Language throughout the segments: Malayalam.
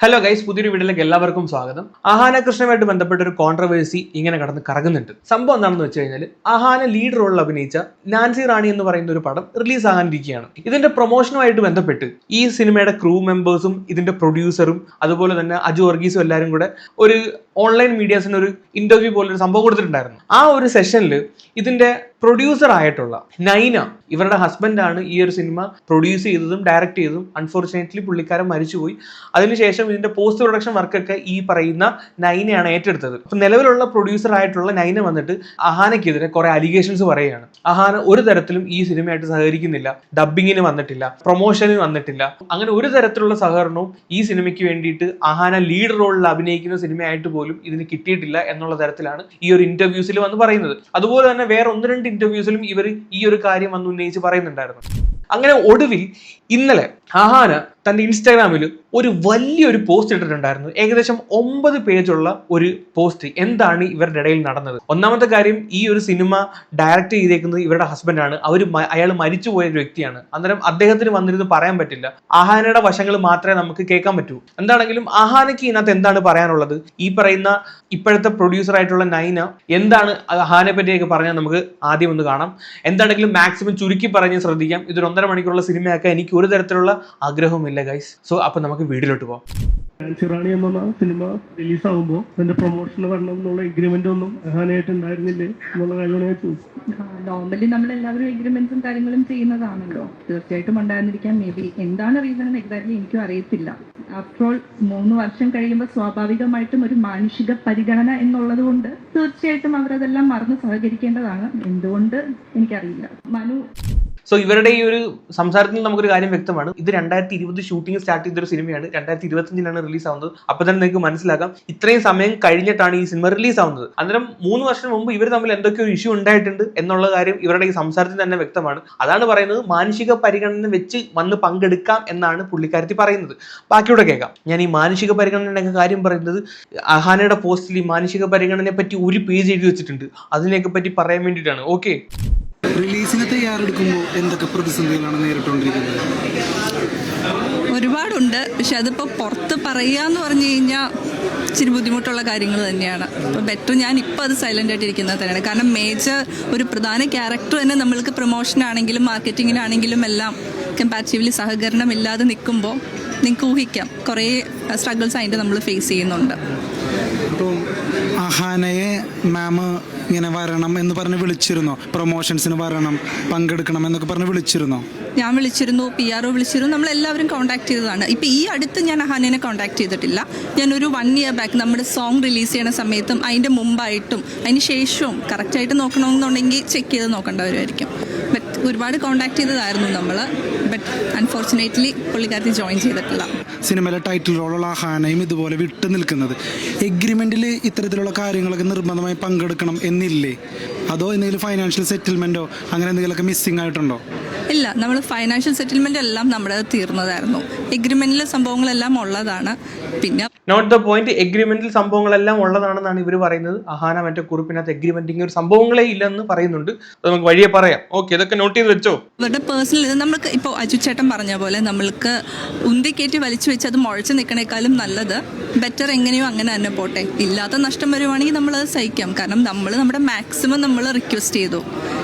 ഹലോ ഗൈസ്, പുതിയൊരു വീഡിയോയിലേക്ക് എല്ലാവർക്കും സ്വാഗതം. അഹാന കൃഷ്ണയുമായിട്ട് ബന്ധപ്പെട്ട ഒരു കോൺട്രവേഴ്സി ഇങ്ങനെ കടന്ന് കറങ്ങുന്നുണ്ട്. സംഭവം എന്താണെന്ന് വെച്ച് കഴിഞ്ഞാൽ, അഹാന ലീഡ് റോളിൽ അഭിനയിച്ച നാൻസി റാണി എന്ന് പറയുന്ന ഒരു പടം റിലീസ് ആകാനിരിക്കുകയാണ്. ഇതിന്റെ പ്രൊമോഷനുമായിട്ട് ബന്ധപ്പെട്ട് ഈ സിനിമയുടെ ക്രൂ മെമ്പേഴ്സും ഇതിന്റെ പ്രൊഡ്യൂസറും അതുപോലെ തന്നെ അജു വർഗീസും എല്ലാവരും കൂടെ ഒരു ഓൺലൈൻ മീഡിയാസിന് ഒരു ഇന്റർവ്യൂ പോലെ ഒരു സംഭവം കൊടുത്തിട്ടുണ്ടായിരുന്നു. ആ ഒരു സെഷനിൽ ഇതിന്റെ പ്രൊഡ്യൂസർ ആയിട്ടുള്ള നൈന, ഇവരുടെ ഹസ്ബൻഡാണ് ഈ ഒരു സിനിമ പ്രൊഡ്യൂസ് ചെയ്തതും ഡയറക്ട് ചെയ്തതും. അൺഫോർച്ചുനേറ്റ്ലി പുള്ളിക്കാരൻ മരിച്ചുപോയി. അതിനുശേഷം ഇതിന്റെ പോസ്റ്റ് പ്രൊഡക്ഷൻ വർക്കൊക്കെ ഈ പറയുന്ന നൈനയാണ് ഏറ്റെടുത്തത്. അപ്പൊ നിലവിലുള്ള പ്രൊഡ്യൂസർ ആയിട്ടുള്ള നൈന വന്നിട്ട് അഹാനയ്ക്കെതിരെ കുറെ അലിഗേഷൻസ് പറയുകയാണ്. അഹാന ഒരു തരത്തിലും ഈ സിനിമയായിട്ട് സഹകരിക്കുന്നില്ല, ഡബ്ബിങ്ങിന് വന്നിട്ടില്ല, പ്രൊമോഷന് വന്നിട്ടില്ല, അങ്ങനെ ഒരു തരത്തിലുള്ള സഹകരണവും ഈ സിനിമയ്ക്ക് വേണ്ടിയിട്ട് അഹാന ലീഡ് റോളിൽ അഭിനയിക്കുന്ന സിനിമയായിട്ട് പോലും ഇതിന് കിട്ടിയിട്ടില്ല എന്നുള്ള തരത്തിലാണ് ഈ ഒരു ഇന്റർവ്യൂസിൽ വന്ന് പറയുന്നത്. അതുപോലെ തന്നെ വേറെ ഒന്ന് രണ്ട് ഇന്റർവ്യൂസിലും ഇവർ ഈ ഒരു കാര്യം വന്ന് ഉന്നയിച്ച് പറയുന്നുണ്ടായിരുന്നു. അങ്ങനെ ഒടുവിൽ ഇന്നലെ അഹാന തന്റെ ഇൻസ്റ്റാഗ്രാമിൽ ഒരു വലിയൊരു പോസ്റ്റ് ഇട്ടിട്ടുണ്ടായിരുന്നു. ഏകദേശം 9 പേജുള്ള ഒരു പോസ്റ്റ്. എന്താണ് ഇവരുടെ ഇടയിൽ നടന്നത്? ഒന്നാമത്തെ കാര്യം, ഈ ഒരു സിനിമ ഡയറക്റ്റ് ചെയ്തേക്കുന്നത് ഇവരുടെ ഹസ്ബൻഡാണ്. അയാൾ മരിച്ചുപോയ ഒരു വ്യക്തിയാണ്. അന്നേരം അദ്ദേഹത്തിന് വന്നിരുന്ന് പറയാൻ പറ്റില്ല. അഹാനയുടെ വശങ്ങൾ മാത്രമേ നമുക്ക് കേൾക്കാൻ പറ്റൂ. എന്താണെങ്കിലും അഹാനയ്ക്ക് ഇതിനകത്ത് എന്താണ് പറയാനുള്ളത്? ഈ പറയുന്ന ഇപ്പോഴത്തെ പ്രൊഡ്യൂസർ ആയിട്ടുള്ള നൈന എന്താണ് അഹാനെ പറ്റിയൊക്കെ പറഞ്ഞാൽ നമുക്ക് ആദ്യം ഒന്ന് കാണാം. എന്താണെങ്കിലും മാക്സിമം ചുരുക്കി പറഞ്ഞ് ശ്രദ്ധിക്കാം. ഇതൊരു 1.5 മണിക്കൂറുള്ള സിനിമയാക്കാൻ എനിക്ക് ഒരു തരത്തിലുള്ള ആഗ്രഹവുമില്ല ഗൈസ്. സോ അപ്പൊ നമുക്ക് വീഡിയോയിലോട്ട് പോവാം. നാൻസി റാണി എന്ന സിനിമ റിലീസ് ആകുമ്പോൾ അതിന്റെ പ്രൊമോഷന് വരണം എന്നുള്ള എഗ്രിമെന്റ് ഒന്നും അഹാനായിട്ട് ഉണ്ടായിരുന്നില്ലേ എന്നുള്ള കാര്യമാണ് ഞാൻ ചോദിച്ചത്. നോർമലി നമ്മൾ എല്ലാവരും എഗ്രിമെന്റ്സും കാര്യങ്ങളും ചെയ്യുന്നതാണല്ലോ. തീർച്ചയായിട്ടും ഉണ്ടായിരുന്നിരിക്കാൻ. മേ ബി എന്താണ് റീസൺ എന്ന് എക്സാക്ട്ലി എനിക്കും അറിയത്തില്ല. ആഫ്റ്റർ ഓൾ 3 വർഷം കഴിയുമ്പോൾ സ്വാഭാവികമായിട്ടും ഒരു മാനുഷിക പരിഗണന എന്നുള്ളത് കൊണ്ട് തീർച്ചയായിട്ടും അവരതെല്ലാം മറന്ന് സഹകരിക്കേണ്ടതാണ്. എന്തുകൊണ്ട് എനിക്കറിയില്ല. മനു സോ ഇവരുടെ ഈ ഒരു സംസാരത്തിൽ നമുക്കൊരു കാര്യം വ്യക്തമാണ്. ഇത് 2020 ഷൂട്ടിംഗ് സ്റ്റാർട്ട് ചെയ്തൊരു സിനിമയാണ്. 2025 റിലീസ് ആവുന്നത്. അപ്പൊ തന്നെ നിങ്ങൾക്ക് മനസ്സിലാക്കാം ഇത്രയും സമയം കഴിഞ്ഞിട്ടാണ് ഈ സിനിമ റിലീസ് ആവുന്നത്. അന്നേരം 3 വർഷം മുമ്പ് ഇവർ തമ്മിൽ എന്തൊക്കെ ഒരു ഇഷ്യൂ ഉണ്ടായിട്ടുണ്ട് എന്നുള്ള കാര്യം ഇവരുടെ ഈ സംസാരത്തിൽ തന്നെ വ്യക്തമാണ്. അതാണ് പറയുന്നത്, മാനുഷിക പരിഗണന വെച്ച് വന്ന് പങ്കെടുക്കാം എന്നാണ് പുള്ളിക്കാരത്തി പറയുന്നത്. ബാക്കിയൂടെ കേൾക്കാം. ഞാൻ ഈ മാനുഷിക പരിഗണനയുടെ കാര്യം പറയുന്നത്, അഹാനയുടെ പോസ്റ്റിൽ ഈ മാനുഷിക പരിഗണനയെ പറ്റി ഒരു പേജ് എഴുതി വെച്ചിട്ടുണ്ട്. അതിനെയൊക്കെ പറ്റി പറയാൻ വേണ്ടിയിട്ടാണ്. ഓക്കെ, റിലീസിന് തയ്യാറെടുക്കുമ്പോൾ എന്തൊക്കെ പ്രതിസന്ധികളാണ് നേരിട്ടുകൊണ്ടിരിക്കുന്നത്? ഒരുപാടുണ്ട്. പക്ഷെ അതിപ്പോൾ പുറത്ത് പറയുക എന്ന് പറഞ്ഞു കഴിഞ്ഞാൽ ഇച്ചിരി ബുദ്ധിമുട്ടുള്ള കാര്യങ്ങൾ തന്നെയാണ്. അപ്പോൾ ബെറ്റർ ഞാൻ ഇപ്പോൾ അത് സൈലൻ്റ് ആയിട്ടിരിക്കുന്നത് തന്നെയാണ്. കാരണം മേജർ ഒരു പ്രധാന ക്യാരക്ടർ തന്നെ നമ്മൾക്ക് പ്രൊമോഷനാണെങ്കിലും മാർക്കറ്റിങ്ങിനാണെങ്കിലും എല്ലാം കമ്പാരിറ്റീവ്ലി സഹകരണം ഇല്ലാതെ നിൽക്കുമ്പോൾ നിങ്ങൾക്ക് ഊഹിക്കാം കുറേ സ്ട്രഗിൾസ് അതിൻ്റെ നമ്മൾ ഫേസ് ചെയ്യുന്നുണ്ട്. അപ്പോൾ അഹാനയെ മാം ഇങ്ങനെ വരണം എന്ന് പറഞ്ഞ് വിളിച്ചിരുന്നോ? പ്രൊമോഷൻസിന് വരണം, പങ്കെടുക്കണം എന്നൊക്കെ പറഞ്ഞ് വിളിച്ചിരുന്നോ? ഞാൻ വിളിച്ചിരുന്നു, PRO വിളിച്ചിരുന്നു, നമ്മളെല്ലാവരും കോൺടാക്ട് ചെയ്തതാണ്. ഇപ്പോൾ ഈ അടുത്ത് ഞാൻ അഹാനയെ കോൺടാക്ട് ചെയ്തിട്ടില്ല. ഞാനൊരു 1 ഇയർ ബാക്ക് നമ്മുടെ സോങ് റിലീസ് ചെയ്യുന്ന സമയത്തും അതിൻ്റെ മുമ്പായിട്ടും അതിന് ശേഷവും കറക്റ്റായിട്ട് നോക്കണമെന്നുണ്ടെങ്കിൽ ചെക്ക് ചെയ്ത് നോക്കേണ്ടവരായിരിക്കും. ബട്ട് ഒരുപാട് കോൺടാക്ട് ചെയ്തതായിരുന്നു നമ്മൾ. ബട്ട് അൺഫോർച്ചുനേറ്റ്ലി പുള്ളിക്കാരത്തി ജോയിൻ ചെയ്തിട്ടില്ല. സിനിമയിലെ ടൈറ്റിൽ റോളുള്ള അഹാനയും ഇതുപോലെ വിട്ടു നിൽക്കുന്നത്, എഗ്രിമെന്റിൽ ഇത്തരത്തിലുള്ള കാര്യങ്ങളൊക്കെ നിർബന്ധമായി പങ്കെടുക്കണം എന്നില്ലേ? അതോ എന്തെങ്കിലും ഫൈനാൻഷ്യൽ സെറ്റിൽമെന്റോ അങ്ങനെ എന്തെങ്കിലുമൊക്കെ മിസ്സിംഗ് ആയിട്ടുണ്ടോ? ഇല്ല, നമ്മൾ ഫൈനാൻഷ്യൽ സെറ്റിൽമെന്റ് എല്ലാം നമ്മുടെ തീർന്നതായിരുന്നു. എഗ്രിമെന്റിലെ സംഭവങ്ങളെല്ലാം ഉള്ളതാണ്. പിന്നെ നോട്ട് ദ പോയിന്റ്, എഗ്രിമെന്റിൽ സംഭവങ്ങളെല്ലാം ഉള്ളതാണെന്നാണ് ഇവർ പറയുന്നത്. അഹാന മറ്റേ കുറിപ്പിനകത്ത് എഗ്രിമെന്റിങ് ഒരു സംഭവങ്ങളേ ഇല്ലെന്ന് പറയുന്നുണ്ട്. നമുക്ക് വഴിയെ പറയാം. ഓക്കെ, ഇതൊക്കെ നോട്ട് ചെയ്ത് വെച്ചോ. ഇവരുടെ പേഴ്സണൽ നമ്മൾക്ക് ഇപ്പോൾ അജു ചേട്ടൻ പറഞ്ഞ പോലെ നമ്മൾക്ക് ഉന്തിക്കയറ്റി വലിച്ചു വെച്ച് അത് മുഴച്ച് നിൽക്കണേക്കാളും നല്ലത് ബെറ്റർ എങ്ങനെയോ അങ്ങനെ തന്നെ പോട്ടെ. ഇല്ലാത്ത നഷ്ടം വരുവാണെങ്കിൽ നമ്മളത് സഹിക്കാം. കാരണം നമ്മൾ നമ്മുടെ മാക്സിമം നമ്മൾ റിക്വസ്റ്റ് ചെയ്തു.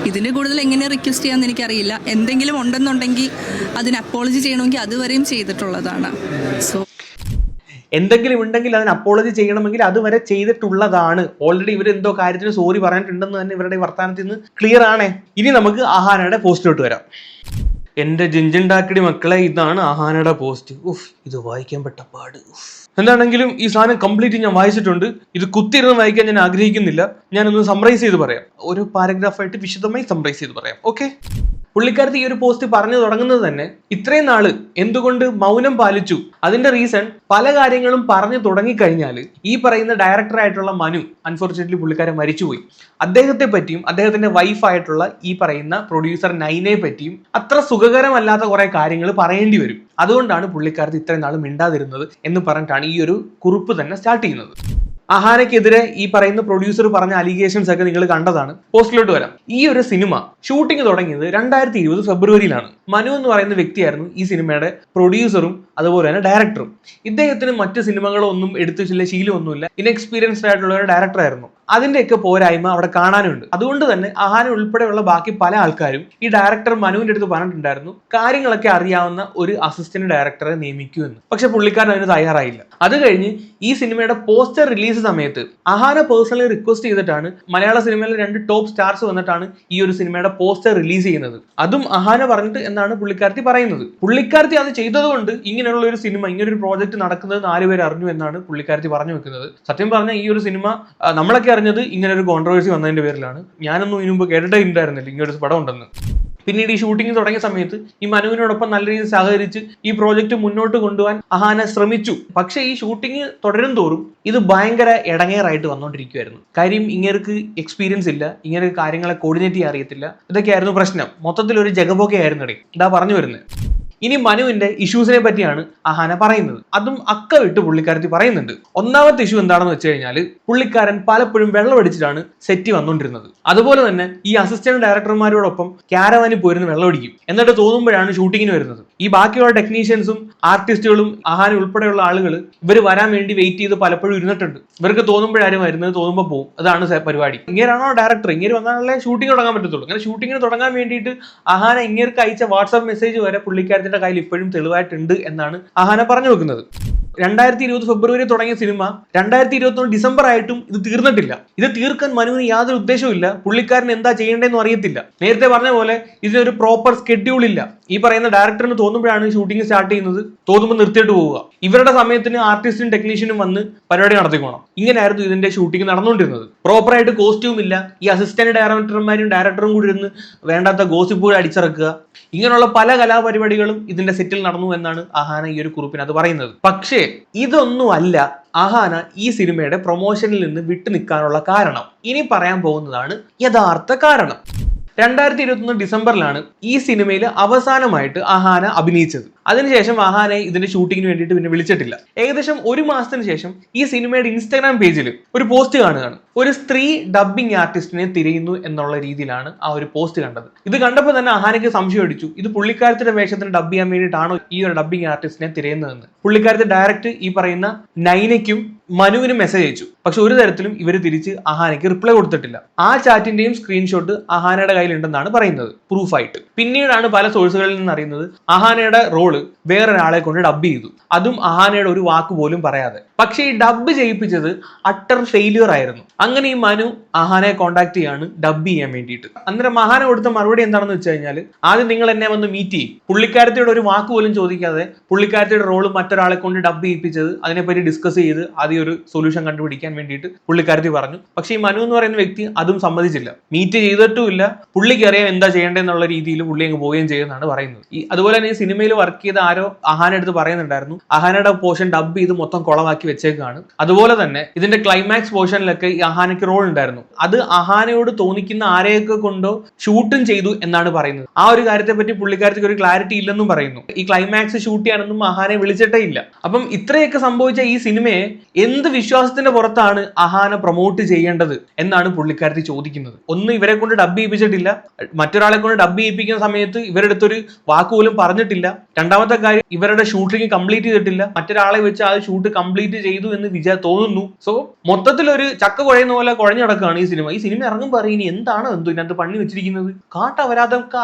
ഇതിൻ്റെ കൂടുതൽ എങ്ങനെ റിക്വസ്റ്റ് ചെയ്യാമെന്ന് എനിക്കറിയില്ല. എന്തെങ്കിലും ഉണ്ടെന്നുണ്ടെങ്കിൽ അതിന് അപ്പോളജി ചെയ്യണമെങ്കിൽ അതുവരെയും ചെയ്തിട്ടുള്ളതാണ്. സോ എന്തെങ്കിലും ഉണ്ടെങ്കിൽ അതിന് അപ്പോളജി ചെയ്യണമെങ്കിൽ അതുവരെ ചെയ്തിട്ടുള്ളതാണ്. ഓൾറെഡി ഇവർ എന്തോ കാര്യത്തിന് സോറി പറഞ്ഞിട്ടുണ്ടെന്ന് തന്നെ ഇവരുടെ വർത്തമാനത്തിൽ നിന്ന് ക്ലിയർ ആണേ. ഇനി നമുക്ക് അഹാനയുടെ പോസ്റ്റിലോട്ട് വരാം. എന്റെ ജിഞ്ചിണ്ടാക്കിടി മക്കളെ, ഇതാണ് അഹാനയുടെ പോസ്റ്റ്. ഇത് വായിക്കാൻ പെട്ട പാട്. എന്താണെങ്കിലും ഈ സാധനം കംപ്ലീറ്റ് ഞാൻ വായിച്ചിട്ടുണ്ട്. ഇത് കുത്തിയിരുന്ന് വായിക്കാൻ ഞാൻ ആഗ്രഹിക്കുന്നില്ല. ഞാനൊന്ന് സമ്മറൈസ് ചെയ്ത് പറയാം. ഒരു പാരഗ്രാഫായിട്ട് വിശദമായി സമ്മറൈസ് ചെയ്ത് പറയാം. ഓക്കെ, പുള്ളിക്കാരത്തി ഈ ഒരു പോസ്റ്റ് പറഞ്ഞു തുടങ്ങുന്നത് തന്നെ ഇത്രയും നാള് എന്തുകൊണ്ട് മൗനം പാലിച്ചു, അതിന്റെ റീസൺ പല കാര്യങ്ങളും പറഞ്ഞു തുടങ്ങിക്കഴിഞ്ഞാൽ ഈ പറയുന്ന ഡയറക്ടർ ആയിട്ടുള്ള മനു, അൺഫോർച്ചുനേറ്റ്ലി പുള്ളിക്കാരൻ മരിച്ചുപോയി, അദ്ദേഹത്തെ പറ്റിയും അദ്ദേഹത്തിന്റെ വൈഫായിട്ടുള്ള ഈ പറയുന്ന പ്രൊഡ്യൂസർ നൈനയെ പറ്റിയും അത്ര സുഖകരമല്ലാത്ത കുറെ കാര്യങ്ങൾ പറയേണ്ടി വരും. അതുകൊണ്ടാണ് പുള്ളിക്കാരത്തി ഇത്രയും നാൾ മിണ്ടാതിരുന്നത് എന്ന് പറഞ്ഞിട്ടാണ് ഈ ഒരു കുറിപ്പ് തന്നെ സ്റ്റാർട്ട് ചെയ്യുന്നത്. അഹാനയ്ക്കെതിരെ ഈ പറയുന്ന പ്രൊഡ്യൂസർ പറഞ്ഞ അലിഗേഷൻസ് ഒക്കെ നിങ്ങൾ കണ്ടതാണ്. പോസ്റ്റിലോട്ട് വരാം. ഈ ഒരു സിനിമ ഷൂട്ടിംഗ് തുടങ്ങിയത് 2020 ഫെബ്രുവരിയിലാണ്. മനു എന്ന് പറയുന്ന വ്യക്തിയായിരുന്നു ഈ സിനിമയുടെ പ്രൊഡ്യൂസറും അതുപോലെ തന്നെ ഡയറക്ടറും. ഇദ്ദേഹത്തിന് മറ്റ് സിനിമകളൊന്നും എടുത്തു ശീലമൊന്നുമില്ല, ഇൻഎക്സ്പീരിയൻസ്ഡ് ആയിട്ടുള്ള ഒരു ഡയറക്ടർ ആയിരുന്നു. അതിന്റെയൊക്കെ പോരായ്മ അവിടെ കാണാനുണ്ട്. അതുകൊണ്ട് തന്നെ അഹാന ഉൾപ്പെടെയുള്ള ബാക്കി പല ആൾക്കാരും ഈ ഡയറക്ടർ മനുവിന്റെ അടുത്ത് പറഞ്ഞിട്ടുണ്ടായിരുന്നു കാര്യങ്ങളൊക്കെ അറിയാവുന്ന ഒരു അസിസ്റ്റന്റ് ഡയറക്ടറെ നിയമിക്കൂ എന്ന്. പക്ഷെ പുള്ളിക്കാരൻ അതിന് തയ്യാറായില്ല. അത് കഴിഞ്ഞ് ഈ സിനിമയുടെ പോസ്റ്റർ റിലീസ് സമയത്ത് അഹാന പേഴ്സണലി റിക്വസ്റ്റ് ചെയ്തിട്ടാണ് മലയാള സിനിമയിലെ 2 ടോപ്പ് സ്റ്റാർസ് വന്നിട്ടാണ് ഈ ഒരു സിനിമയുടെ പോസ്റ്റർ റിലീസ് ചെയ്യുന്നത്. അതും അഹാന പറഞ്ഞിട്ട് എന്നാണ് പുള്ളിക്കാരത്തി പറയുന്നത്. പുള്ളിക്കാരത്തി അത് ചെയ്തതുകൊണ്ട് ഇങ്ങനെയുള്ള ഒരു സിനിമ, ഇങ്ങനൊരു പ്രോജക്ട് നടക്കുന്നത് 4 പേര് അറിഞ്ഞു എന്നാണ് പുള്ളിക്കാരത്തി പറഞ്ഞു വെക്കുന്നത്. സത്യം പറഞ്ഞാൽ ഈ ഒരു സിനിമ നമ്മളൊക്കെ അറിഞ്ഞത് ഇങ്ങനെ ഒരു കോൺട്രവേഴ്സി വന്നതിന്റെ പേരിലാണ്. ഞാനൊന്നും ഇതിനു മുമ്പ് കേട്ടിട്ടേ ഉണ്ടായിരുന്നില്ല ഇങ്ങനൊരു പടം ഉണ്ടെന്ന്. പിന്നീട് ഈ ഷൂട്ടിംഗ് തുടങ്ങിയ സമയത്ത് ഈ മനുവിനോടൊപ്പം നല്ല രീതിയിൽ സഹകരിച്ച് ഈ പ്രോജക്റ്റ് മുന്നോട്ട് കൊണ്ടുപോകാൻ അഹാന ശ്രമിച്ചു. പക്ഷേ ഈ ഷൂട്ടിംഗ് തുടരും തോറും ഇത് ഭയങ്കര ഇടങ്ങേറായിട്ട് വന്നുകൊണ്ടിരിക്കുവായിരുന്നു. കാര്യം ഇങ്ങേർക്ക് എക്സ്പീരിയൻസ് ഇല്ല, ഇങ്ങനെ കാര്യങ്ങളെ കോർഡിനേറ്റ് ചെയ്യാൻ അറിയത്തില്ല. ഇതൊക്കെയായിരുന്നു പ്രശ്നം. മൊത്തത്തിൽ ഒരു ജഗബോഗയായിരുന്നു ഇതാ പറഞ്ഞു വരുന്നത്. ഇനി മനുവിന്റെ ഇഷ്യൂസിനെ പറ്റിയാണ് അഹാന പറയുന്നത്. അതും അക്ക വിട്ട് പുള്ളിക്കാരത്തി പറയുന്നുണ്ട്. ഒന്നാമത്തെ ഇഷ്യൂ എന്താണെന്ന് വെച്ച് കഴിഞ്ഞാൽ പുള്ളിക്കാരൻ പലപ്പോഴും വെള്ളമടിച്ചിട്ടാണ് സെറ്റ് വന്നുകൊണ്ടിരുന്നത്. അതുപോലെ തന്നെ ഈ അസിസ്റ്റന്റ് ഡയറക്ടർമാരോടൊപ്പം ക്യാരവാനിൽ പോയിരുന്ന് വെള്ളമടിക്കും. എന്നിട്ട് തോന്നുമ്പോഴാണ് ഷൂട്ടിങ്ങിന് വരുന്നത്. ഈ ബാക്കിയുള്ള ടെക്നീഷ്യൻസും ആർട്ടിസ്റ്റുകളും അഹാന ഉൾപ്പെടെയുള്ള ആളുകൾ ഇവർ വരാൻ വേണ്ടി വെയിറ്റ് ചെയ്ത് പലപ്പോഴും ഇരുന്നിട്ടുണ്ട്. ഇവർക്ക് തോന്നുമ്പോഴാരും വരുന്നത്, തോന്നുമ്പോൾ പോകും. അതാണ് പരിപാടി. ഇങ്ങനെയാണോ ഡയറക്ടർ, ഇങ്ങനെ വന്നാലേ ഷൂട്ടിംഗ് തുടങ്ങാൻ പറ്റത്തുള്ളൂ. അങ്ങനെ ഷൂട്ടിങ്ങിന് തുടങ്ങാൻ വേണ്ടിയിട്ട് അഹാന ഇങ്ങേർക്ക് അയച്ച വാട്സാപ്പ് മെസ്സേജ് വരെ പുള്ളിക്കാരൻ കയ്യിൽ ഇപ്പോഴും തെളിവായിട്ടുണ്ട് എന്നാണ് അഹാന പറഞ്ഞു വെക്കുന്നത്. 2020 ഫെബ്രുവരി തുടങ്ങിയ സിനിമ 2021 ഡിസംബർ ആയിട്ടും ഇത് തീർന്നിട്ടില്ല. ഇത് തീർക്കാൻ മനുവിന് യാതൊരു ഉദ്ദേശവും ഇല്ല. പുള്ളിക്കാരൻ എന്താ ചെയ്യേണ്ടതെന്ന് അറിയത്തില്ല. നേരത്തെ പറഞ്ഞ പോലെ ഇതിനൊരു പ്രോപ്പർ സ്കെഡ്യൂൾ ഇല്ല. ഈ പറയുന്ന ഡയറക്ടറിന് തോന്നുമ്പോഴാണ് ഷൂട്ടിംഗ് സ്റ്റാർട്ട് ചെയ്യുന്നത്, തോന്നുമ്പോൾ നിർത്തിയിട്ട് പോവുക. ഇവരുടെ സമയത്തിന് ആർട്ടിസ്റ്റും ടെക്നീഷ്യനും വന്ന് പരിപാടി നടത്തിക്കോണം. ഇങ്ങനെയായിരുന്നു ഇതിന്റെ ഷൂട്ടിംഗ് നടന്നുകൊണ്ടിരുന്നത്. പ്രോപ്പറായിട്ട് കോസ്റ്റ്യൂം ഇല്ല. ഈ അസിസ്റ്റന്റ് ഡയറക്ടർമാരും ഡയറക്ടറും കൂടി ഇരുന്ന് വേണ്ടാത്ത ഗോസിപ്പുകൾ അടിച്ചിറക്കുക. ഇങ്ങനെയുള്ള പല കലാപരിപാടികളും ഇതിന്റെ സെറ്റിൽ നടന്നു എന്നാണ് അഹാന ഈ ഒരു കുറിപ്പിന് അത് പറയുന്നത്. പക്ഷേ ഇതൊന്നുമല്ല അഹാന ഈ സിനിമയുടെ പ്രൊമോഷനിൽ നിന്ന് വിട്ടു നിൽക്കാനുള്ള കാരണം. ഇനി പറയാൻ പോകുന്നതാണ് യഥാർത്ഥ കാരണം. 2021 ഡിസംബറിലാണ് ഈ സിനിമയിൽ അവസാനമായിട്ട് അഹാന അഭിനയിച്ചത്. അതിനുശേഷം അഹാനെ ഇതിന്റെ ഷൂട്ടിങ്ങിന് വേണ്ടിയിട്ട് പിന്നെ വിളിച്ചിട്ടില്ല. ഏകദേശം 1 മാസത്തിന് ശേഷം ഈ സിനിമയുടെ ഇൻസ്റ്റാഗ്രാം പേജിൽ ഒരു പോസ്റ്റ് കാണുകയാണ്. ഒരു സ്ത്രീ ഡബ്ബിംഗ് ആർട്ടിസ്റ്റിനെ തിരയുന്നു എന്നുള്ള രീതിയിലാണ് ആ ഒരു പോസ്റ്റ് കണ്ടത്. ഇത് കണ്ടപ്പോൾ തന്നെ അഹാനയ്ക്ക് സംശയം അടിച്ചു, ഇത് പുള്ളിക്കാരത്തിന്റെ വേഷത്തിന് ഡബ് ചെയ്യാൻ വേണ്ടിയിട്ടാണോ ഈ ഒരു ഡബ്ബിംഗ് ആർട്ടിസ്റ്റിനെ തിരയുന്നതെന്ന്. പുള്ളിക്കാരത്തെ ഡയറക്റ്റ് ഈ പറയുന്ന നൈനയ്ക്കും മനുവിനും മെസ്സേജ് അയച്ചു. പക്ഷെ ഒരു തരത്തിലും ഇവർ തിരിച്ച് അഹാനയ്ക്ക് റിപ്ലൈ കൊടുത്തിട്ടില്ല. ആ ചാറ്റിന്റെയും സ്ക്രീൻഷോട്ട് അഹാനയുടെ കയ്യിലുണ്ടെന്നാണ് പറയുന്നത്, പ്രൂഫായിട്ട്. പിന്നീടാണ് പല സോഴ്സുകളിൽ നിന്ന് അറിയുന്നത് അഹാനയുടെ റോള് വേറൊരാളെ കൊണ്ട് ഡബ് ചെയ്തു. അതും അഹാനയുടെ ഒരു വാക്ക് പോലും പറയാതെ. പക്ഷെ ഈ ഡബ് ചെയ്യിപ്പിച്ചത് അട്ടർ ഫെയിലിയർ ആയിരുന്നു. അങ്ങനെ ഈ മനു അഹാനെ കോണ്ടാക്ട് ചെയ്യാണ് ഡബ് ചെയ്യാൻ വേണ്ടിയിട്ട്. അന്നേരം അഹാന കൊടുത്ത മറുപടി എന്താണെന്ന് വെച്ച് കഴിഞ്ഞാൽ, ആദ്യം നിങ്ങൾ എന്നെ വന്ന് മീറ്റ് ചെയ്യും. പുള്ളിക്കാരത്തിയുടെ ഒരു വാക്ക് പോലും ചോദിക്കാതെ പുള്ളിക്കാരത്തിയുടെ റോള് മറ്റൊരാളെ കൊണ്ട് ഡബ് ചെയ്യിപ്പിച്ചത്, അതിനെപ്പറ്റി ഡിസ്കസ് ചെയ്ത് ആദ്യം ഒരു സൊല്യൂഷൻ കണ്ടുപിടിക്കാൻ വേണ്ടിയിട്ട് പുള്ളിക്കാരത്തി പറഞ്ഞു. പക്ഷെ ഈ മനു എന്ന് പറയുന്ന വ്യക്തി അതും സമ്മതിച്ചില്ല. മീറ്റ് ചെയ്തിട്ടുമില്ല. പുള്ളിക്ക് അറിയാം എന്താ ചെയ്യേണ്ടതെന്നുള്ള രീതിയിൽ പുള്ളി അങ്ങ് പോവുകയും ചെയ്യുന്നതാണ് പറയുന്നത്. അതുപോലെ തന്നെ ഈ സിനിമയിൽ വർക്ക് ചെയ്ത ആരോ അഹാന എടുത്ത് പറയുന്നുണ്ടായിരുന്നു, അഹാനയുടെ പോർഷൻ ഡബ് ചെയ്ത് മൊത്തം കുളമാക്കി വെച്ചേക്കാണ്. അതുപോലെ തന്നെ ഇതിന്റെ ക്ലൈമാക്സ് പോർഷനിലൊക്കെ ഈ അഹാനയ്ക്ക് റോൾ ഉണ്ടായിരുന്നു. അത് അഹാനയോട് തോന്നിക്കുന്ന ആരെയൊക്കെ കൊണ്ടോ ഷൂട്ടും ചെയ്തു എന്നാണ് പറയുന്നത്. ആ ഒരു കാര്യത്തെ പറ്റി പുള്ളിക്കാരത്തേക്ക് ഒരു ക്ലാരിറ്റി ഇല്ലെന്നും പറയുന്നു. ഈ ക്ലൈമാക്സ് ഷൂട്ട് ചെയ്യാനൊന്നും അഹാനെ വിളിച്ചിട്ടേ ഇല്ല. അപ്പം ഇത്രയൊക്കെ സംഭവിച്ച ഈ സിനിമയെ എന്ത് വിശ്വാസത്തിന്റെ പുറത്താണ് അഹാന പ്രൊമോട്ട് ചെയ്യേണ്ടത് എന്നാണ് പുള്ളിക്കാരത്തി ചോദിക്കുന്നത്. ഒന്ന്, ഇവരെ കൊണ്ട് ഡബ് ചെയ്യിപ്പിച്ചിട്ടില്ല. മറ്റൊരാളെ കൊണ്ട് ഡബ് ചെയ്യിപ്പിക്കുന്ന സമയത്ത് ഇവരുടെ അടുത്തൊരു വാക്ക് പോലും പറഞ്ഞിട്ടില്ല. രണ്ടാമത്തെ കാര്യം, ഇവരുടെ ഷൂട്ടിംഗ് കംപ്ലീറ്റ് ചെയ്തിട്ടില്ല. മറ്റൊരാളെ വെച്ച് ആ ഷൂട്ട് കംപ്ലീറ്റ് ചെയ്തു എന്ന് തോന്നുന്നു. സോ മൊത്തത്തിൽ ഒരു ചക്ക കുഴയുന്ന പോലെ കുഴഞ്ഞു നടക്കുകയാണ് ഈ സിനിമ. ഈ സിനിമ ഇറങ്ങുമ്പോൾ പറയും, ഇനി എന്താണ് ഇതിനകത്ത് പണി വെച്ചിരിക്കുന്നത്,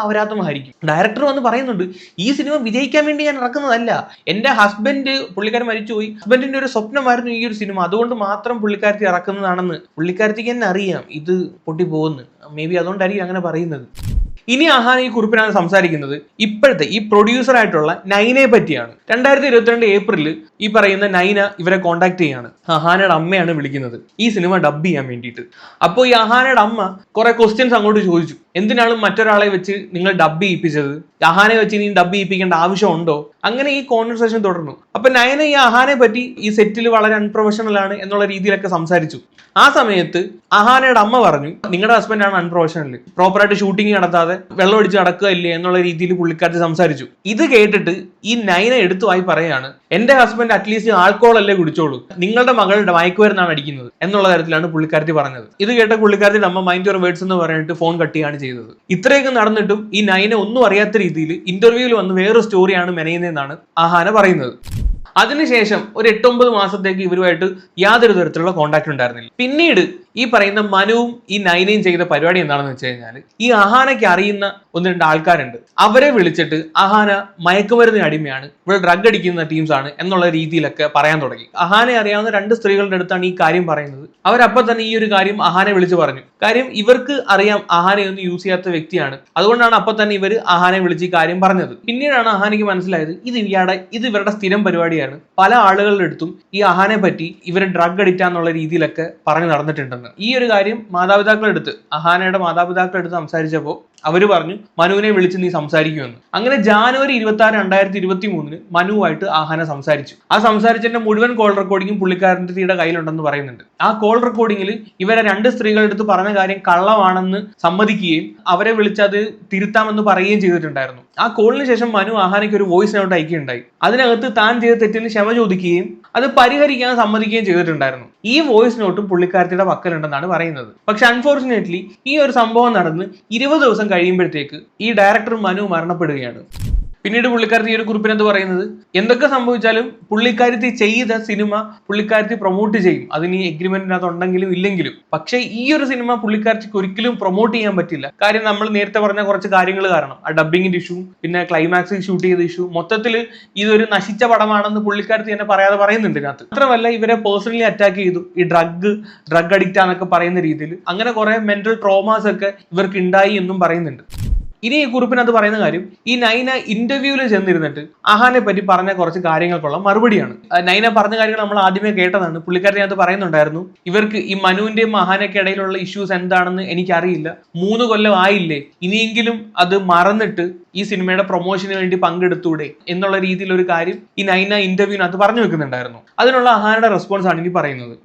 അപരാധമായിരിക്കും. ഡയറക്ടർ വന്ന് പറയുന്നുണ്ട്, ഈ സിനിമ വിജയിക്കാൻ വേണ്ടി ഞാൻ ഇറക്കുന്നതല്ല. എന്റെ ഹസ്ബൻഡ്, പുള്ളിക്കാരൻ മരിച്ചുപോയി, ഹസ്ബൻഡിന്റെ ഒരു സ്വപ്നമായിരുന്നു ഈ ഒരു സിനിമ, അതുകൊണ്ട് മാത്രം പുള്ളിക്കാരത്തി ഇറക്കുന്നതാണെന്ന്. പുള്ളിക്കാരത്തിക്ക് തന്നെ അറിയാം ഇത് പൊട്ടി പോകുന്നു. മേ ബി അതുകൊണ്ടായിരിക്കും അങ്ങനെ പറയുന്നത്. ഇനി അഹാന ഈ കുറിപ്പിനാണ് സംസാരിക്കുന്നത് ഇപ്പോഴത്തെ ഈ പ്രൊഡ്യൂസർ ആയിട്ടുള്ള നൈനയെ പറ്റിയാണ്. 2022 ഏപ്രിലിൽ ഈ പറയുന്ന നൈന ഇവരെ കോണ്ടാക്ട് ചെയ്യാണ്. അഹാനയുടെ അമ്മയാണ് വിളിക്കുന്നത് ഈ സിനിമ ഡബ് ചെയ്യാൻ വേണ്ടിയിട്ട്. അപ്പോൾ ഈ അഹാനയുടെ അമ്മ കുറെ ക്വസ്റ്റ്യൻസ് അങ്ങോട്ട് ചോദിച്ചു. എന്തിനാണ് മറ്റൊരാളെ വെച്ച് നിങ്ങൾ ഡബ് ചെയ്യിപ്പിച്ചത്? അഹാനെ വെച്ച് ഇനി ഡബ് ചെയ്യിപ്പിക്കേണ്ട ആവശ്യമുണ്ടോ? അങ്ങനെ ഈ കോൺവെർസേഷൻ തുടർന്നു. അപ്പൊ നൈന ഈ അഹാനെ പറ്റി ഈ സെറ്റിൽ വളരെ അൺപ്രൊഫഷണൽ ആണ് എന്നുള്ള രീതിയിലൊക്കെ സംസാരിച്ചു. ആ സമയത്ത് അഹാനയുടെ അമ്മ പറഞ്ഞു, നിങ്ങളുടെ ഹസ്ബൻഡ് ആണ് അൺപ്രൊഫഷണൽ, പ്രോപ്പറായിട്ട് ഷൂട്ടിംഗ് നടത്താതെ വെള്ളം അടിച്ച് നടക്കുക ഇല്ലേ എന്നുള്ള രീതിയിൽ പുള്ളിക്കാരത്തി സംസാരിച്ചു. ഇത് കേട്ടിട്ട് ഈ നൈന എടുത്തുവായി പറയാണ്, എന്റെ ഹസ്ബൻഡ് അറ്റ്ലീസ്റ്റ് ആൽക്കോൾ അല്ലേ കുടിച്ചോളൂ, നിങ്ങളുടെ മകളുടെ മയക്കുമരുന്നാണ് അടിക്കുന്നത് എന്നുള്ള തരത്തിലാണ് പുള്ളിക്കാരത്തി പറഞ്ഞത്. ഇത് കേട്ട പുള്ളിക്കാരത്തിയുടെ അമ്മ മൈൻഡ് യുവർ വേർഡ്സ് എന്ന് പറഞ്ഞിട്ട് ഫോൺ കട്ട് ചെയ്യാണ് ചെയ്തത്. ഇത്രയൊക്കെ നടന്നിട്ടും ഈ നൈന ഒന്നും അറിയാത്ത രീതിയിൽ ഇന്റർവ്യൂവിൽ വന്ന് വേറൊരു സ്റ്റോറിയാണ് മെനയുന്നതെന്നാണ് അഹാന പറയുന്നത്. അതിനുശേഷം ഒരു 8-9 മാസത്തേക്ക് ഇവരുമായിട്ട് യാതൊരു തരത്തിലുള്ള കോണ്ടാക്ട് ഉണ്ടായിരുന്നില്ല. പിന്നീട് ഈ പറയുന്ന മനുവും ഈ നൈനയും ചെയ്ത പരിപാടി എന്താണെന്ന് വെച്ച് കഴിഞ്ഞാൽ, ഈ അഹാനയ്ക്ക് അറിയുന്ന 1-2 ആൾക്കാരുണ്ട്, അവരെ വിളിച്ചിട്ട് അഹാന മയക്കുമരുന്നിന് അടിമയാണ്, ഇവിടെ ഡ്രഗ് അടിക്കുന്ന ടീംസ് ആണ് എന്നുള്ള രീതിയിലൊക്കെ പറയാൻ തുടങ്ങി. അഹാനെ അറിയാവുന്ന 2 സ്ത്രീകളുടെ അടുത്താണ് ഈ കാര്യം പറയുന്നത്. അവരപ്പോൾ തന്നെ ഈ ഒരു കാര്യം അഹാനെ വിളിച്ച് പറഞ്ഞു. കാര്യം ഇവർക്ക് അറിയാം അഹാനയൊന്നും യൂസ് ചെയ്യാത്ത വ്യക്തിയാണ്, അതുകൊണ്ടാണ് അപ്പോൾ തന്നെ ഇവർ അഹാനെ വിളിച്ച് ഈ കാര്യം പറഞ്ഞത്. പിന്നീടാണ് അഹാനയ്ക്ക് മനസ്സിലായത് ഇത് ഇവരുടെ സ്ഥിരം പരിപാടിയാണ്. പല ആളുകളുടെ അടുത്തും ഈ അഹാനെ പറ്റി ഇവർ ഡ്രഗ് അഡിക്റ്റാന്നുള്ള രീതിയിലൊക്കെ പറഞ്ഞു നടന്നിട്ടുണ്ടെന്ന്. ഈ ഒരു കാര്യം മാതാപിതാക്കളെടുത്ത്, അഹാനയുടെ മാതാപിതാക്കളെടുത്ത് സംസാരിച്ചപ്പോൾ അവര് പറഞ്ഞു മനുവിനെ വിളിച്ച് നീ സംസാരിക്കുമെന്ന്. അങ്ങനെ ജാനുവരി 26, 2023 മനുവായിട്ട് അഹാന സംസാരിച്ചു. ആ സംസാരിച്ചതിന്റെ മുഴുവൻ കോൾ റെക്കോർഡിങ്ങും പുള്ളിക്കാരന്റെ കയ്യിലുണ്ടെന്ന് പറയുന്നുണ്ട്. ആ കോൾ റെക്കോർഡിങ്ങിൽ ഇവരെ 2 സ്ത്രീകളുടെ അടുത്ത് പറഞ്ഞ കാര്യം കള്ളമാണെന്ന് സമ്മതിക്കുകയും അവരെ വിളിച്ച് അത് തിരുത്താമെന്ന് പറയുകയും ചെയ്തിട്ടുണ്ടായിരുന്നു. ആ കോളിന് ശേഷം മനു അഹാനയ്ക്ക് ഒരു വോയിസ് നോട്ട് അയക്കുകയുണ്ടായി. അതിനകത്ത് താൻ ചെയ്ത തെറ്റിന് ക്ഷമ ചോദിക്കുകയും അത് പരിഹരിക്കാൻ സമ്മതിക്കുകയും ചെയ്തിട്ടുണ്ടായിരുന്നു. ഈ വോയിസ് നോട്ടും പുള്ളിക്കാരത്തിയുടെ പക്കലുണ്ടെന്നാണ് പറയുന്നത്. പക്ഷെ അൺഫോർച്ചുനേറ്റ്ലി ഈ ഒരു സംഭവം നടന്ന് 20 ദിവസം കഴിയുമ്പോഴത്തേക്ക് ഈ ഡയറക്ടർ മനു മരണപ്പെടുകയാണ്. പിന്നീട് പുള്ളിക്കാരത്തി ഈ ഒരു കുറിപ്പിനകത്ത് പറയുന്നത്, എന്തൊക്കെ സംഭവിച്ചാലും പുള്ളിക്കാരത്തി ചെയ്ത സിനിമ പുള്ളിക്കാരത്തി പ്രൊമോട്ട് ചെയ്യും, അതിന് ഈ എഗ്രിമെന്റിനകത്ത് ഉണ്ടെങ്കിലും ഇല്ലെങ്കിലും. പക്ഷേ ഈ ഒരു സിനിമ പുള്ളിക്കാരത്തിക്ക് ഒരിക്കലും പ്രൊമോട്ട് ചെയ്യാൻ പറ്റില്ല. കാര്യം നമ്മൾ നേരത്തെ പറഞ്ഞ കുറച്ച് കാര്യങ്ങൾ കാരണം, ആ ഡബിങ്ങിന്റെ ഇഷ്യൂ, പിന്നെ ക്ലൈമാക്സ് ഷൂട്ട് ചെയ്ത ഇഷ്യൂ, മൊത്തത്തിൽ ഇതൊരു നശിച്ച പടമാണെന്ന് പുള്ളിക്കാരത്തി തന്നെ പറയാതെ പറയുന്നുണ്ട് ഇതിനകത്ത്. മാത്രമല്ല ഇവരെ പേഴ്സണലി അറ്റാക്ക് ചെയ്തു, ഈ ഡ്രഗ് അഡിക്റ്റ് ആണെന്നൊക്കെ പറയുന്ന രീതിയിൽ. അങ്ങനെ കുറെ മെന്റൽ ട്രോമാസ് ഒക്കെ ഇവർക്ക് ഉണ്ടായി എന്നും പറയുന്നുണ്ട്. ഇനി ഈ കുറിപ്പിനകത്ത് പറയുന്ന കാര്യം, ഈ നൈന ഇന്റർവ്യൂവിൽ ചെന്നിരുന്നിട്ട് അഹാനെ പറ്റി പറഞ്ഞ കുറച്ച് കാര്യങ്ങൾക്കുള്ള മറുപടിയാണ്. നൈന പറഞ്ഞ കാര്യങ്ങൾ നമ്മൾ ആദ്യമേ കേട്ടതാണ്. പുള്ളിക്കാരത്തിനകത്ത് പറയുന്നുണ്ടായിരുന്നു, ഇവർക്ക് ഈ മനുവിന്റെയും അഹാനയ്ക്ക് ഇടയിലുള്ള ഇഷ്യൂസ് എന്താണെന്ന് എനിക്കറിയില്ല, 3 കൊല്ലം ആയില്ലേ, ഇനിയെങ്കിലും അത് മറന്നിട്ട് ഈ സിനിമയുടെ പ്രൊമോഷന് വേണ്ടി പങ്കെടുത്തൂടെ എന്നുള്ള രീതിയിൽ ഒരു കാര്യം ഈ നൈന ഇന്റർവ്യൂവിനകത്ത് പറഞ്ഞു വെക്കുന്നുണ്ടായിരുന്നു. അതിനുള്ള അഹാനയുടെ റെസ്പോൺസ് ആണ് ഇനി പറയുന്നത്.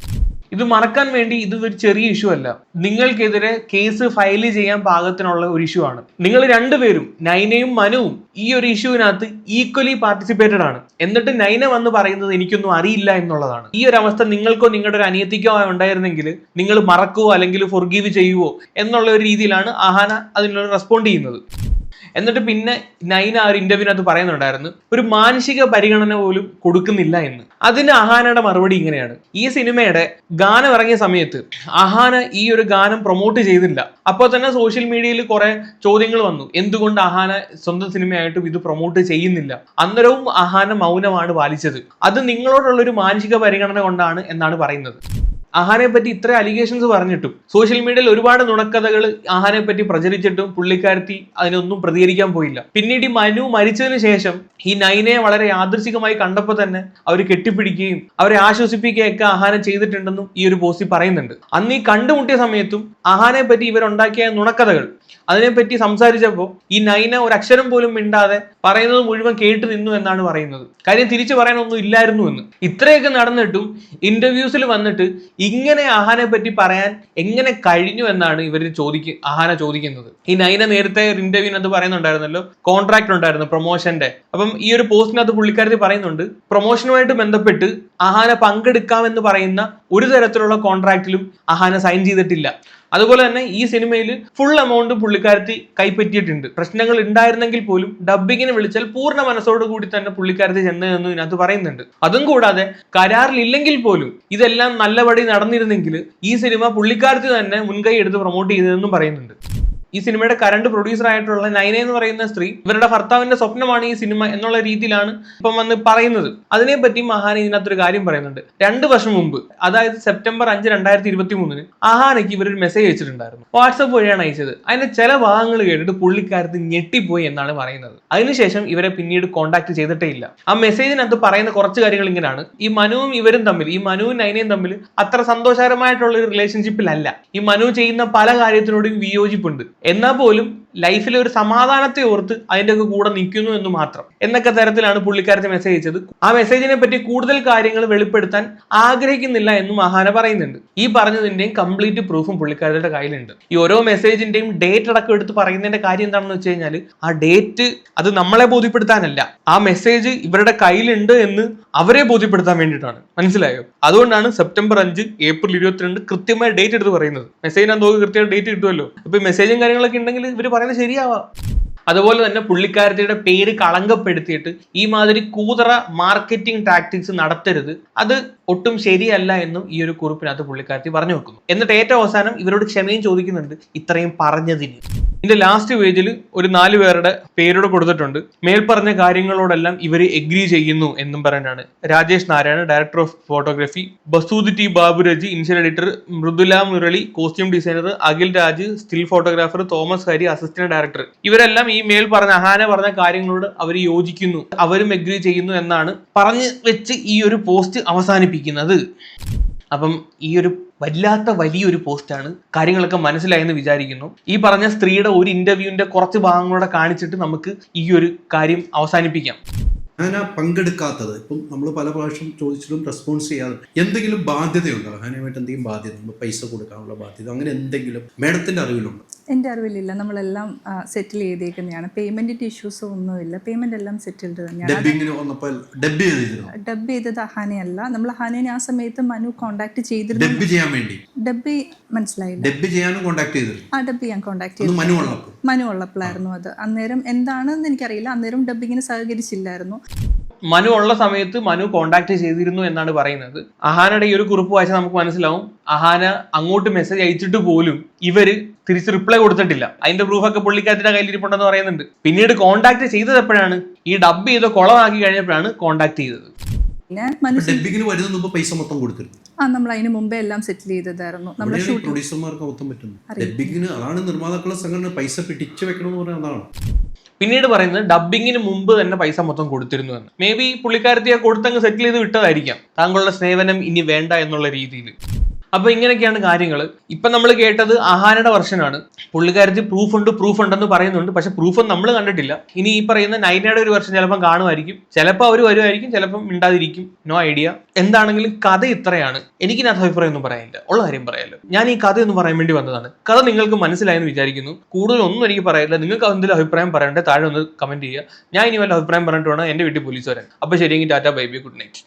ഇത് മറക്കാൻ വേണ്ടി ഇത് ഒരു ചെറിയ ഇഷ്യൂ അല്ല, നിങ്ങൾക്കെതിരെ കേസ് ഫയൽ ചെയ്യാൻ പാകത്തിനുള്ള ഒരു ഇഷ്യൂ ആണ്. നിങ്ങൾ 2 പേരും, നൈനയും മനുവും, ഈ ഒരു ഇഷ്യൂവിനകത്ത് ഈക്വലി പാർട്ടിസിപ്പേറ്റഡ് ആണ്. എന്നിട്ട് നൈന വന്ന് പറയുന്നത് എനിക്കൊന്നും അറിയില്ല എന്നുള്ളതാണ്. ഈ ഒരു അവസ്ഥ നിങ്ങൾക്കോ നിങ്ങളുടെ ഒരു അനിയത്തിക്കോ ഉണ്ടായിരുന്നെങ്കിൽ നിങ്ങൾ മറക്കുവോ അല്ലെങ്കിൽ ഫൊർഗീവ് ചെയ്യുവോ എന്നുള്ള ഒരു രീതിയിലാണ് അഹാന അതിനോട് റെസ്പോണ്ട് ചെയ്യുന്നത്. എന്നിട്ട് പിന്നെ നൈന ആ ഒരു ഇന്റർവ്യൂവിനകത്ത് പറയുന്നുണ്ടായിരുന്നു, ഒരു മാനസിക പരിഗണന പോലും കൊടുക്കുന്നില്ല എന്ന്. അതിന് അഹാനയുടെ മറുപടി ഇങ്ങനെയാണ്, ഈ സിനിമയുടെ ഗാനം ഇറങ്ങിയ സമയത്ത് അഹാന ഈ ഒരു ഗാനം പ്രൊമോട്ട് ചെയ്തില്ല. അപ്പോൾ തന്നെ സോഷ്യൽ മീഡിയയിൽ കുറെ ചോദ്യങ്ങൾ വന്നു, എന്തുകൊണ്ട് അഹാന സ്വന്തം സിനിമയായിട്ടും ഇത് പ്രൊമോട്ട് ചെയ്യുന്നില്ല. അന്നേരവും അഹാന മൗനമാണ് പാലിച്ചത്. അത് നിങ്ങളോടുള്ള ഒരു മാനസിക പരിഗണന കൊണ്ടാണ് എന്നാണ് പറയുന്നത്. അഹാനെ പറ്റി ഇത്ര അലിഗേഷൻസ് പറഞ്ഞിട്ടും സോഷ്യൽ മീഡിയയിൽ ഒരുപാട് നുണക്കഥകൾ അഹാനെ പറ്റി പ്രചരിച്ചിട്ടും പുള്ളിക്കാരത്തി അതിനൊന്നും പ്രതികരിക്കാൻ പോയില്ല. പിന്നീട് ഈ മനു മരിച്ചതിന് ശേഷം ഈ നൈനയെ വളരെ യാദൃശികമായി കണ്ടപ്പോൾ തന്നെ അവർ കെട്ടിപ്പിടിക്കുകയും അവരെ ആശ്വസിപ്പിക്കുകയൊക്കെ അഹാന ചെയ്തിട്ടുണ്ടെന്നും ഈ ഒരു പോസ്റ്റിൽ പറയുന്നുണ്ട്. അന്ന് ഈ കണ്ടുമുട്ടിയ സമയത്തും അഹാനെ പറ്റി ഇവരുണ്ടാക്കിയ നുണക്കഥകൾ അതിനെപ്പറ്റി സംസാരിച്ചപ്പോൾ ഈ നൈന ഒരു അക്ഷരം പോലും മിണ്ടാതെ പറയുന്നത് മുഴുവൻ കേട്ട് നിന്നു എന്നാണ് പറയുന്നത്. കാര്യം തിരിച്ചു പറയാനൊന്നും ഇല്ലായിരുന്നു എന്ന്. ഇത്രയൊക്കെ നടന്നിട്ടും ഇന്റർവ്യൂസിൽ വന്നിട്ട് ഇങ്ങനെ അഹാനെ പറ്റി പറയാൻ എങ്ങനെ കഴിഞ്ഞു എന്നാണ് അഹാന ചോദിക്കുന്നത്. ഈ നൈന നേരത്തെ ഒരു ഇന്റർവ്യൂവിനകത്ത് പറയുന്നുണ്ടായിരുന്നല്ലോ, കോൺട്രാക്ട് ഉണ്ടായിരുന്നു പ്രൊമോഷന്റെ. അപ്പം ഈ ഒരു പോസ്റ്റിനകത്ത് പുള്ളിക്കാരത്തി പറയുന്നുണ്ട്, പ്രൊമോഷനുമായിട്ട് ബന്ധപ്പെട്ട് അഹാന പങ്കെടുക്കാമെന്ന് പറയുന്ന ഒരു തരത്തിലുള്ള കോൺട്രാക്റ്റിലും അഹാന സൈൻ ചെയ്തിട്ടില്ല. അതുപോലെ തന്നെ ഈ സിനിമയിൽ ഫുൾ എമൗണ്ട് പുള്ളിക്കാരത്തി കൈപ്പറ്റിയിട്ടുണ്ട്. പ്രശ്നങ്ങൾ ഉണ്ടായിരുന്നെങ്കിൽ പോലും ഡബ്ബിങ്ങിന് വിളിച്ചാൽ പൂർണ്ണ മനസ്സോടു കൂടി തന്നെ പുള്ളിക്കാരത്തി ചെന്നതെന്ന് ഇതിനകത്ത് പറയുന്നുണ്ട്. അതും കൂടാതെ കരാറിലില്ലെങ്കിൽ പോലും ഇതെല്ലാം നല്ലപടി നടന്നിരുന്നെങ്കിൽ ഈ സിനിമ പുള്ളിക്കാരത്തി തന്നെ മുൻകൈ എടുത്ത് പ്രൊമോട്ട് ചെയ്തതെന്നും പറയുന്നുണ്ട്. ഈ സിനിമയുടെ കറണ്ട് പ്രൊഡ്യൂസർ ആയിട്ടുള്ള നൈന എന്ന് പറയുന്ന സ്ത്രീ ഇവരുടെ ഭർത്താവിന്റെ സ്വപ്നമാണ് ഈ സിനിമ എന്നുള്ള രീതിയിലാണ് ഇപ്പം വന്ന് പറയുന്നത്. അതിനെപ്പറ്റി അഹാന ഇതിനകത്തൊരു കാര്യം പറയുന്നുണ്ട്. 2 വർഷം മുമ്പ്, അതായത് സെപ്റ്റംബർ 5, 2023 അഹാനയ്ക്ക് ഇവരൊരു മെസ്സേജ് അയച്ചിട്ടുണ്ടായിരുന്നു. വാട്സപ്പ് വഴിയാണ് അയച്ചത്. അതിന്റെ ചില ഭാഗങ്ങൾ കേട്ടിട്ട് പുള്ളിക്കാരത്ത് ഞെട്ടിപ്പോയി എന്നാണ് പറയുന്നത്. അതിനുശേഷം ഇവരെ പിന്നീട് കോൺടാക്ട് ചെയ്തിട്ടേ ഇല്ല. ആ മെസ്സേജിനകത്ത് പറയുന്ന കുറച്ച് കാര്യങ്ങൾ ഇങ്ങനെയാണ്, ഈ മനുവും ഇവരും തമ്മിൽ, ഈ മനുവും നൈനയും തമ്മിൽ അത്ര സന്തോഷകരമായിട്ടുള്ള ഒരു റിലേഷൻഷിപ്പിലല്ല. ഈ മനു ചെയ്യുന്ന പല കാര്യത്തിനോടും വിയോജിപ്പുണ്ട്. എന്നാൽ പോലും ലൈഫിലെ ഒരു സമാധാനത്തെ ഓർത്ത് അതിന്റെ ഒക്കെ കൂടെ നിൽക്കുന്നു എന്ന് മാത്രം എന്നൊക്കെ തരത്തിലാണ് പുള്ളിക്കാരത്തെ മെസ്സേജ് അയച്ചത്. ആ മെസ്സേജിനെ പറ്റി കൂടുതൽ കാര്യങ്ങൾ വെളിപ്പെടുത്താൻ ആഗ്രഹിക്കുന്നില്ല എന്നും അഹാന പറയുന്നുണ്ട്. ഈ പറഞ്ഞതിന്റെയും കംപ്ലീറ്റ് പ്രൂഫും പുള്ളിക്കാരുടെ കയ്യിലുണ്ട്. ഈ ഓരോ മെസ്സേജിന്റെയും ഡേറ്റ് അടക്കം എടുത്ത് പറയുന്നതിന്റെ കാര്യം എന്താണെന്ന് വെച്ച് കഴിഞ്ഞാൽ ആ ഡേറ്റ് അത് നമ്മളെ ബോധ്യപ്പെടുത്താനല്ല, ആ മെസ്സേജ് ഇവരുടെ കയ്യിലുണ്ട് എന്ന് അവരെ ബോധ്യപ്പെടുത്താൻ വേണ്ടിയിട്ടാണ്. മനസ്സിലായോ? അതുകൊണ്ടാണ് സെപ്റ്റംബർ 5 ഏപ്രിൽ 22 കൃത്യമായ ഡേറ്റ് എടുത്ത് പറയുന്നത്. മെസ്സേജിനകത്ത് നോക്കി കൃത്യമായ ഡേറ്റ് കിട്ടുമല്ലോ. ഇപ്പൊ മെസ്സേജും കാര്യങ്ങളൊക്കെ ഉണ്ടെങ്കിൽ ഇവർ പറയുന്നത് ശരിയാവാം. അതുപോലെ തന്നെ പുള്ളിക്കാരത്തിയുടെ പേര് കളങ്കപ്പെടുത്തിയിട്ട് ഈ മാതിരി കൂതറ മാർക്കറ്റിംഗ് ടാക്ടിക്സ് നടത്തരുത്, അത് ഒട്ടും ശരിയല്ല എന്നും ഈ ഒരു കുറിപ്പിനകത്ത് പുള്ളിക്കാരത്തി പറഞ്ഞു വെക്കുന്നു. എന്നിട്ട് ഏറ്റവും അവസാനം ഇവരോട് ക്ഷമയും ചോദിക്കുന്നുണ്ട് ഇത്രയും പറഞ്ഞതിന്. ഇതിന്റെ ലാസ്റ്റ് പേജിൽ ഒരു 4 പേരുടെ പേരോട് കൊടുത്തിട്ടുണ്ട്. മേൽപ്പറഞ്ഞ കാര്യങ്ങളോടെല്ലാം ഇവർ എഗ്രി ചെയ്യുന്നു എന്നും പറഞ്ഞാണ് Rajesh Narayana, director of photography, Basood T Baburaji, initial editor, Mridula Murali, costume designer, Akhil Raj, still photographer, Thomas Hari, assistant director. ഇവരെല്ലാം ഈ മേൽ പറഞ്ഞ അഹാന പറഞ്ഞ കാര്യങ്ങളോട് അവർ യോജിക്കുന്നു, അവരും എഗ്രി ചെയ്യുന്നു എന്നാണ് പറഞ്ഞ് വെച്ച് ഈ ഒരു പോസ്റ്റ് അവസാനിപ്പിക്കുന്നത്. അപ്പം ഈ ഒരു വലിയൊരു പോസ്റ്റാണ്. കാര്യങ്ങളൊക്കെ മനസ്സിലായെന്ന് വിചാരിക്കുന്നു. ഈ പറഞ്ഞ സ്ത്രീയുടെ ഒരു ഇന്റർവ്യൂവിന്റെ കുറച്ച് ഭാഗങ്ങളോടെ കാണിച്ചിട്ട് നമുക്ക് ഈ ഒരു കാര്യം അവസാനിപ്പിക്കാം. അഹാന പങ്കെടുക്കാത്തത് ഇപ്പം നമ്മൾ പല പ്രാവശ്യം ചോദിച്ചിട്ടും റെസ്പോൺസ് ചെയ്യാതെ എന്തെങ്കിലും ബാധ്യതയുണ്ടോ? അഹാനയുമായിട്ട് എന്തെങ്കിലും ബാധ്യത, നമ്മൾ പൈസ കൊടുക്കാനുള്ള ബാധ്യത, അങ്ങനെ എന്തെങ്കിലും മേഡത്തിന്റെ അറിവിലുണ്ടോ? എൻ്റെ അറിവിലില്ല. നമ്മളെല്ലാം സെറ്റിൽ ചെയ്തേക്കുന്നതാണ്. പേയ്മെന്റിന്റെ ഇഷ്യൂസോ ഒന്നുമില്ല. പേയ്മെന്റ് എല്ലാം സെറ്റിൽഡ് തന്നെയാണ്. ഡബ്ബിങ്ങിന് വന്നപ്പോൾ ഡബ് ചെയ്തത് അഹാനയല്ല. നമ്മൾ അഹാനെ ആ സമയത്ത് മനു കോൺടാക്ട് ചെയ്തിരുന്നു. ഡബ് ചെയ്യാൻ വേണ്ടി ഡബ്ബി മനസ്സിലായില്ല. ഡബ് ചെയ്യാനും കോൺടാക്ട് ചെയ്തിരുന്നു. ഡബ്ബി ചെയ്യാൻ കോൺടാക്ട് ചെയ്തു. മനു ഉള്ളപ്പോഴായിരുന്നു അത്. അന്നേരം എന്താണെന്ന് എനിക്കറിയില്ല. അന്നേരം ഡബ്ബിങ്ങിന് സഹകരിച്ചില്ലായിരുന്നു. മനു ഉള്ള സമയത്ത് മനു കോണ്ടാക്ട് ചെയ്തിരുന്നു എന്നാണ് പറയുന്നത്. അഹാനയുടെ ഈ ഒരു കുറിപ്പ് വായിച്ചാൽ നമുക്ക് മനസ്സിലാവും അഹാന അങ്ങോട്ട് മെസ്സേജ് അയച്ചിട്ട് പോലും ഇവര് തിരിച്ച് റിപ്ലൈ കൊടുത്തിട്ടില്ല. അതിന്റെ പ്രൂഫൊക്കെ പുള്ളിക്കാരത്തിന്റെ കയ്യിലിരിപ്പുണ്ടെന്ന് പറയുന്നുണ്ട്. പിന്നീട് കോണ്ടാക്ട് ചെയ്തത് എപ്പോഴാണ്? ഈ ഡബ് ചെയ്ത് കൊളമാക്കി കഴിഞ്ഞപ്പോഴാണ് കോണ്ടാക്ട് ചെയ്തത്. പൈസ മൊത്തം കൊടുത്തിരുന്നു. നമ്മൾ അതിന് മുമ്പേ എല്ലാം സെറ്റിൽ ചെയ്തതായിരുന്നു. നമ്മുടെ പ്രൊഡ്യൂസർമാർക്ക് മൊത്തം പറ്റുന്നു. ഡബ്ബിങ്ങിന് അതാണ് നിർമ്മാതാക്കളുടെ സംഘടന പൈസ പിടിച്ചു വെക്കണമെന്ന് പറഞ്ഞാൽ അതാണ്. പിന്നീട് പറയുന്നത് ഡബ്ബിങ്ങിന് മുമ്പ് തന്നെ പൈസ മൊത്തം കൊടുത്തിരുന്നു എന്ന്. മേ ബി പുള്ളിക്കാരത്തിയെ കൊടുത്തങ്ങ് സെറ്റിൽ ചെയ്ത് വിട്ടതായിരിക്കാം, താങ്കളുടെ സേവനം ഇനി വേണ്ട എന്നുള്ള രീതിയിൽ. അപ്പൊ ഇങ്ങനെയൊക്കെയാണ് കാര്യങ്ങൾ. ഇപ്പൊ നമ്മൾ കേട്ടത് അഹാനയുടെ വെർഷനാണ്. പുള്ളിക്കാരത്തി പ്രൂഫ് ഉണ്ടെന്ന് പറയുന്നുണ്ട്, പക്ഷെ പ്രൂഫൊന്നും നമ്മൾ കണ്ടിട്ടില്ല. ഇനി ഈ പറയുന്ന നൈനയുടെ ഒരു വെർഷൻ ചിലപ്പം കാണുമായിരിക്കും, ചിലപ്പോൾ അവർ വരുമായിരിക്കും, ചിലപ്പം മിണ്ടാതിരിക്കും. No idea. എന്താണെങ്കിലും കഥ ഇത്രയാണ്. എനിക്കിനകത്ത് അഭിപ്രായം ഒന്നും പറയാനില്ല, ഉള്ള കാര്യം പറയാമല്ലോ. ഞാൻ ഈ കഥയൊന്നും പറയാൻ വേണ്ടി വന്നതാണ്. കഥ നിങ്ങൾക്ക് മനസ്സിലായെന്ന് വിചാരിക്കുന്നു. കൂടുതലൊന്നും എനിക്ക് പറയാനില്ല. നിങ്ങൾക്ക് എന്തെങ്കിലും അഭിപ്രായം പറയണ്ടേ താഴെ ഒന്ന് കമന്റ് ചെയ്യുക. ഞാൻ ഇനി വല്ല അഭിപ്രായം പറഞ്ഞിട്ട് വേണം എന്റെ വീട്ടിൽ പോലീസ് വരാൻ. അപ്പൊ ശരിയെങ്കിൽ tata, bye bye, good night.